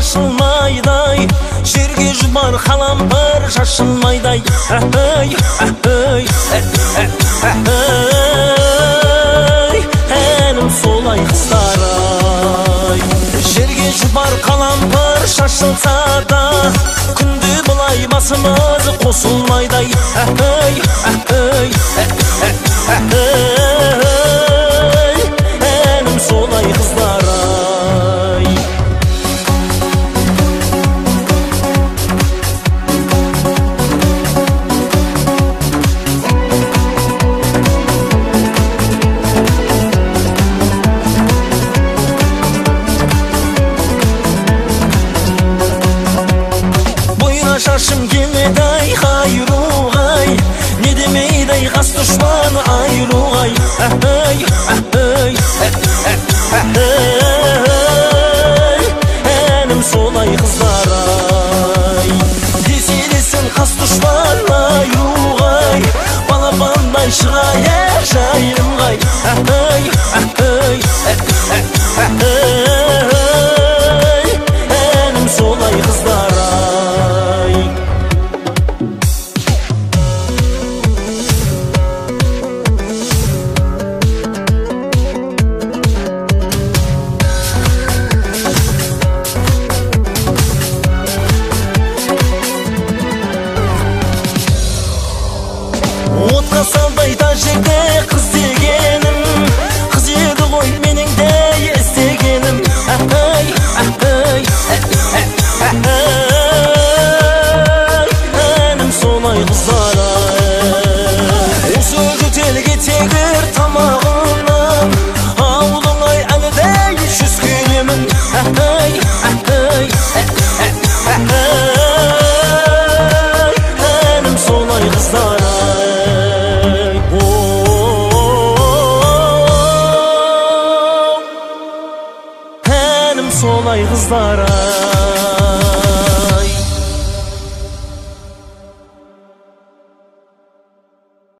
Ашылмайдай, жерге жұбар қалампыр шашылмайдай. Әнім солай қыздар-ай. Жерге жұбар қалампыр шашылса да, күнде бұлай басымыз қосылмайдай. Әнім солай қыздар-ай. Шашым келмейдай қайруғай, не демейдай қас дұшман айруғай. Әнім солай қыздар-ай. Деселесін қас дұшман айруғай, балапандай шығай жайымғай. Әнім солай қыздар-ай. Отқа салдайда жерде қыз дегенім, қыз еді ғой менің де естегенім. Әнім солай қыздар-ай. Осы жөтелге тегір тамағымнан, ауылыңай әлідей жүз келемін. Әнім солай қыздар-ай. Солай қыздар-ай.